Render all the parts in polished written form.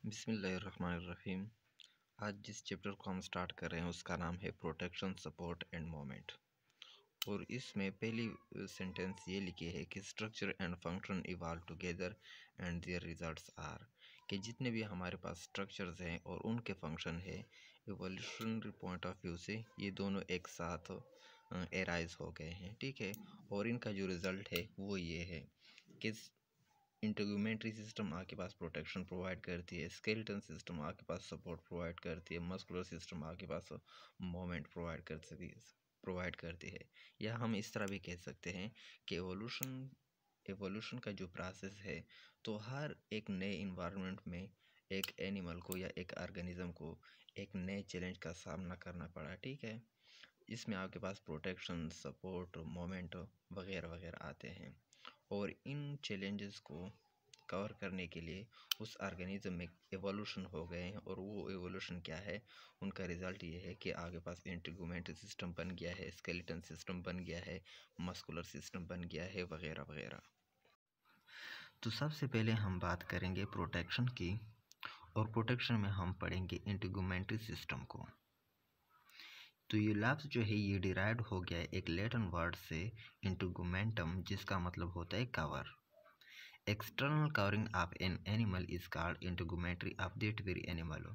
बिस्मिल्लाहिर्रहमानिर्रहीम। आज जिस चैप्टर को हम स्टार्ट कर रहे हैं उसका नाम है प्रोटेक्शन, सपोर्ट एंड मोमेंट। और इसमें पहली सेंटेंस ये लिखी है कि structure and function evolve together and their results are, कि जितने भी हमारे पास स्ट्रक्चर्स हैं और उनके फंक्शन है, एवोल्यूशनरी पॉइंट ऑफ व्यू से ये दोनों एक साथ एराइज हो गए हैं। ठीक है, और इनका जो रिज़ल्ट है वो ये है कि इंटीग्यूमेंट्री सिस्टम आपके पास प्रोटेक्शन प्रोवाइड करती है, स्केलेटन सिस्टम आपके पास सपोर्ट प्रोवाइड करती है, मस्कुलर सिस्टम आपके पास मोमेंट प्रोवाइड करती है। या हम इस तरह भी कह सकते हैं कि एवोल्यूशन का जो प्रोसेस है, तो हर एक नए इन्वायरमेंट में एक एनिमल को या एक ऑर्गेनिज्म को एक नए चैलेंज का सामना करना पड़ा। ठीक है, इसमें आपके पास प्रोटेक्शन, सपोर्ट, मोमेंट वगैरह वगैरह आते हैं। और इन चैलेंजेस को कवर करने के लिए उस ऑर्गेनिज्म में एवोल्यूशन हो गए हैं। और वो एवोल्यूशन क्या है, उनका रिजल्ट ये है कि आगे पास इंटीग्यूमेंट्री सिस्टम बन गया है, स्केलेटन सिस्टम बन गया है, मस्कुलर सिस्टम बन गया है वगैरह वगैरह। तो सबसे पहले हम बात करेंगे प्रोटेक्शन की, और प्रोटेक्शन में हम पढ़ेंगे इंटीग्यूमेंट्री सिस्टम को। तो ये लफ्ज़ जो है ये डिराइव हो गया है एक लैटिन वर्ड से इंटीग्यूमेंटम, जिसका मतलब होता है cover. External covering of an animal is called integumentary of that very animal.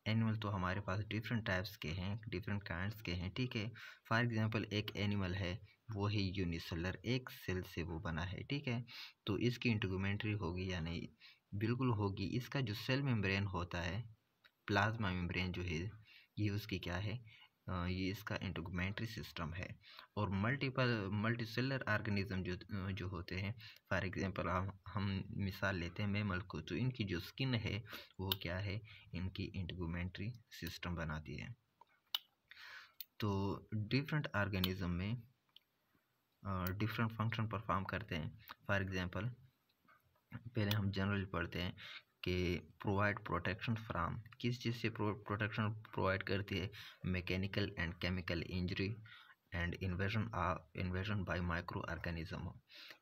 Animal तो हमारे पास डिफरेंट टाइप्स के हैं, डिफरेंट काइंड्स के हैं। ठीक है, फॉर एग्जांपल एक एनिमल है, वो है यूनिसेलर, एक सेल से वो बना है। ठीक है, तो इसकी इंटीग्यूमेंट्री होगी या नहीं? बिल्कुल होगी। इसका जो सेल मेम्ब्रेन होता है, प्लाज्मा मेम्ब्रेन जो है, ये उसकी क्या है, ये इसका इंटीग्यूमेंट्री सिस्टम है। और मल्टीसेलर ऑर्गेनिज्म जो होते हैं, फॉर एग्जांपल हम मिसाल लेते हैं मैमल को, तो इनकी जो स्किन है वो क्या है, इनकी इंटीग्यूमेंट्री सिस्टम बनाती है। तो डिफरेंट ऑर्गेनिज्म में डिफरेंट फंक्शन परफॉर्म करते हैं। फॉर एग्जांपल पहले हम जनरली पढ़ते हैं कि प्रोवाइड प्रोटेक्शन फ्राम, किस चीज़ से प्रोटेक्शन प्रोवाइड करती है? Mechanical and chemical injury and invasion bye micro organism.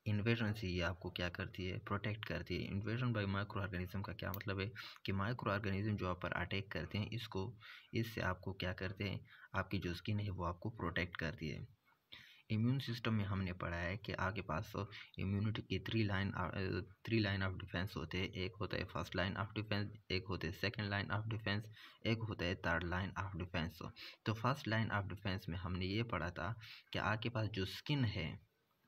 Invasion से ये आपको क्या करती है, प्रोटेक्ट करती है। इन्वेजन बाय माइक्रो ऑर्गेनिज्म का क्या मतलब है कि माइक्रो ऑर्गेनिज्म जो आप पर अटैक करते हैं, इससे आपको क्या करते हैं, आपकी जो स्किन है वो आपको प्रोटेक्ट करती है। इम्यून सिस्टम में हमने पढ़ा है कि आपके पास इम्यूनिटी की थ्री लाइन ऑफ डिफेंस होते हैं। एक होता है फर्स्ट लाइन ऑफ डिफेंस, एक होता है सेकंड लाइन ऑफ डिफेंस, एक होता है थर्ड लाइन ऑफ डिफेंस। तो फर्स्ट लाइन ऑफ डिफेंस में हमने ये पढ़ा था कि आपके पास जो स्किन है,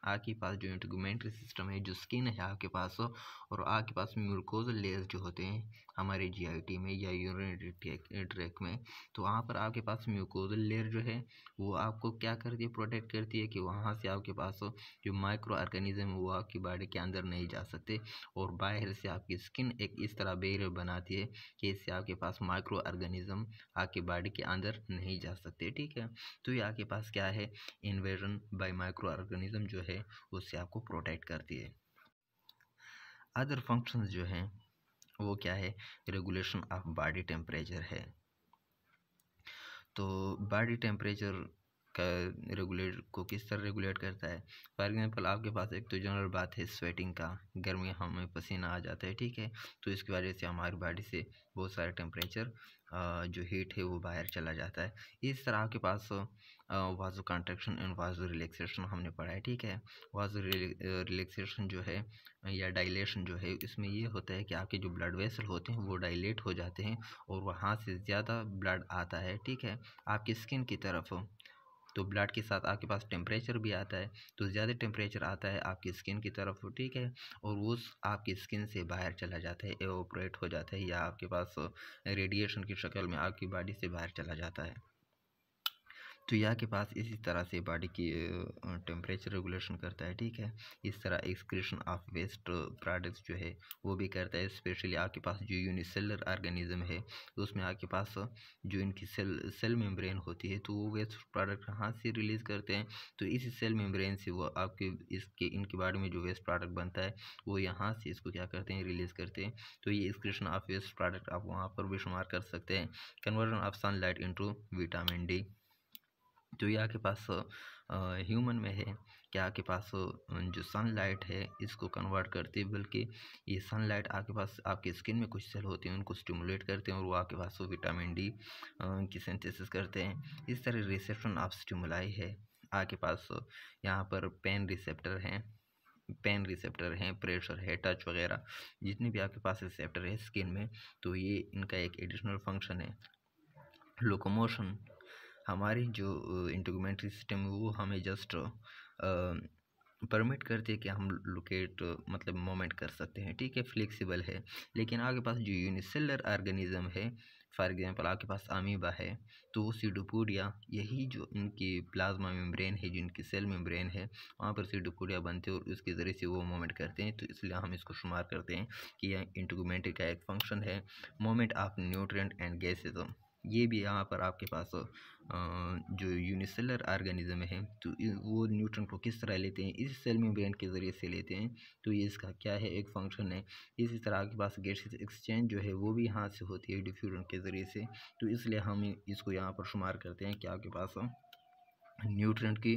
आपके पास जो इंटीग्यूमेंट्री सिस्टम है, जो स्किन है आपके पास, और आपके पास म्यूकोजल लेयर्स जो होते हैं हमारे जीआईटी में या यूरिनरी ट्रैक्ट में, तो वहाँ पर आपके पास म्यूकोजल लेयर जो है वो आपको क्या करती है, प्रोटेक्ट करती है कि वहाँ से आपके पास जो माइक्रो ऑर्गेनिज्म है वो आपकी बॉडी के अंदर नहीं जा सकते। और बाहर से आपकी स्किन एक इस तरह बैरियर बनाती है कि इससे आपके पास माइक्रो ऑर्गेनिज्म आपकी बॉडी के अंदर नहीं जा सकते। ठीक है, तो ये आपके पास क्या है, इन्वेजन बाय माइक्रो ऑर्गेनिज्म जो है उससे आपको प्रोटेक्ट करती है। अदर फंक्शंस जो हैं वो क्या है, रेगुलेशन ऑफ बॉडी टेम्परेचर है। तो बॉडी टेम्परेचर का रेगुलेट को किस तरह रेगुलेट करता है? फॉर एग्जांपल आपके पास एक तो जनरल बात है स्वेटिंग का, गर्मी हमें पसीना आ जाता है। ठीक है, तो इसकी वजह से हमारी बॉडी से बहुत सारे टेम्परेचर जो हीट है वो बाहर चला जाता है। इस तरह आपके पास वाजो कॉन्ट्रैक्शन एंड वाजो रिलैक्सेशन हमने पढ़ा है। ठीक है, वाजो रिलैक्सेशन जो है या डायलेशन जो है, इसमें ये होता है कि आपके जो ब्लड वेसल होते हैं वो डायलेट हो जाते हैं और वहाँ से ज़्यादा ब्लड आता है। ठीक है, आपकी स्किन की तरफ, तो ब्लड के साथ आपके पास टेम्परेचर भी आता है, तो ज़्यादा टेम्परेचर आता है आपकी स्किन की तरफ। ठीक है, और वो आपकी स्किन से बाहर चला जाता है, एवोपरेट हो जाता है, या आपके पास रेडिएशन की शक्ल में आपकी बॉडी से बाहर चला जाता है। तो यहाँ के पास इसी तरह से बॉडी की टेम्परेचर रेगुलेशन करता है। ठीक है, इस तरह एक्सक्रीशन ऑफ वेस्ट प्रोडक्ट्स जो है वो भी करता है। स्पेशली आपके पास जो यूनिसेलर ऑर्गेनिज्म है, तो उसमें आपके पास जो इनकी सेल मेम्ब्रेन होती है, तो वो वेस्ट प्रोडक्ट कहाँ से रिलीज़ करते हैं, तो इसी सेल मेम्ब्रेन से वो आपके इनकी बॉडी में जो वेस्ट प्रोडक्ट बनता है वो यहाँ से इसको क्या करते हैं, रिलीज़ करते हैं। तो ये एक्सक्रीशन ऑफ वेस्ट प्रोडक्ट आप वहाँ पर भी शुमार कर सकते हैं। Conversion of sunlight into vitamin D. तो ये आपके पास ह्यूमन में है कि आपके पास जो सनलाइट है इसको कन्वर्ट करती है, बल्कि ये सनलाइट आपके पास आपकी स्किन में कुछ सेल होते हैं उनको स्टिमुलेट करते हैं और वो आपके पास वो विटामिन डी की सिंथेसिस करते हैं। इस तरह रिसेप्शन ऑफ स्टिमुलाई है आपके पास। यहाँ पर पेन रिसेप्टर हैं, प्रेशर है, टच वगैरह जितने भी आपके पास रिसेप्टर है स्किन में, तो ये इनका एक एडिशनल फंक्शन है। लोकोमोशन, हमारी जो इंटीग्यूमेंट्री सिस्टम है वो हमें जस्ट परमिट करती है कि हम लोकेट मतलब मोमेंट कर सकते हैं, ठीक है, फ्लेक्सिबल है। लेकिन आपके पास जो यूनिसेलर ऑर्गेनिज्म है, फॉर एग्जांपल आपके पास अमीबा है, तो वो सीडोपोडिया, यही जो इनकी प्लाज्मा मेम्ब्रेन है, जो इनकी सेल मेम्ब्रेन है, वहाँ पर सीडोपोडिया बनते हैं और उसके ज़रिए से वो मोमेंट करते हैं। तो इसलिए हम इसको शुमार करते हैं कि यह इंटीग्यूमेंट्री का एक फंक्शन है, moment of nutrient and gases. ये भी यहाँ पर आपके पास जो यूनिसेलर ऑर्गेनिज्म है, तो वो न्यूट्रॉन को किस तरह लेते हैं, इस सेल मेम्ब्रेन के ज़रिए से लेते हैं। तो ये इसका क्या है, एक फंक्शन है। इसी तरह आपके पास गैसेस एक्सचेंज जो है वो भी यहाँ से होती है डिफ्यूजन के ज़रिए से। तो इसलिए हम इसको यहाँ पर शुमार करते हैं कि आपके पास न्यूट्रिएंट की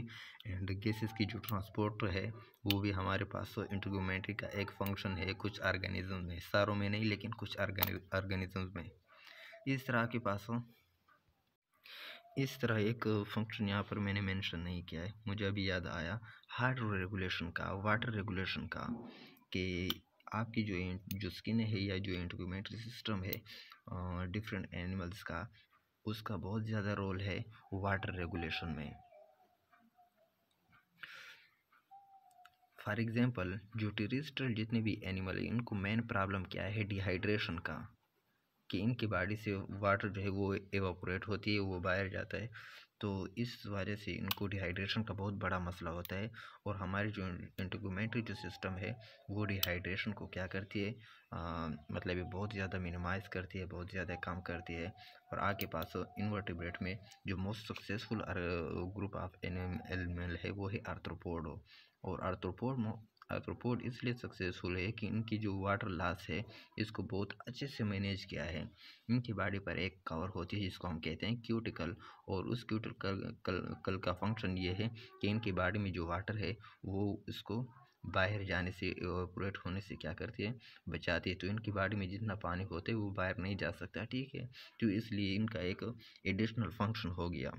एंड गैसेस की जो ट्रांसपोर्ट है वो भी हमारे पास इंटीग्यूमेंट्री का एक फंक्शन है कुछ ऑर्गेनिज्म में, सारों में नहीं लेकिन कुछ ऑर्गेनिज्म में। इस तरह के पास इस तरह एक फंक्शन यहाँ पर मैंने मेंशन नहीं किया है, मुझे अभी याद आया, हाइड्रो रेगुलेशन का, वाटर रेगुलेशन का, कि आपकी जो स्किन है या जो इंटीग्यूमेंट्री सिस्टम है डिफरेंट एनिमल्स का, उसका बहुत ज़्यादा रोल है वाटर रेगुलेशन में। फॉर एग्जांपल जो टेरेस्ट्रियल जितने भी एनिमल हैं इनको मेन प्रॉब्लम क्या है, डिहाइड्रेशन का, कि इनकी बॉडी से वाटर जो है वो एवापोरेट होती है, वो बाहर जाता है। तो इस वजह से इनको डिहाइड्रेशन का बहुत बड़ा मसला होता है। और हमारी जो इंटीग्यूमेंट्री जो सिस्टम है वो डिहाइड्रेशन को क्या करती है, मतलब ये बहुत ज़्यादा मिनिमाइज़ करती है, बहुत ज़्यादा कम करती है। और आगे पास इन्वर्टिब्रेट में जो most successful group of animal है वो है आर्थ्रोपोड। और आर्थ्रोपोड इसलिए सक्सेसफुल है कि इनकी जो वाटर लॉस है इसको बहुत अच्छे से मैनेज किया है। इनकी बॉडी पर एक कवर होती है जिसको हम कहते हैं क्यूटिकल, और उस क्यूटिकल का फंक्शन ये है कि इनकी बॉडी में जो वाटर है वो इसको बाहर जाने से, इवेपोरेट होने से क्या करती है, बचाती है। तो इनकी बॉडी में जितना पानी होता है वो बाहर नहीं जा सकता, ठीक है। तो इसलिए इनका एक एडिशनल फंक्शन हो गया।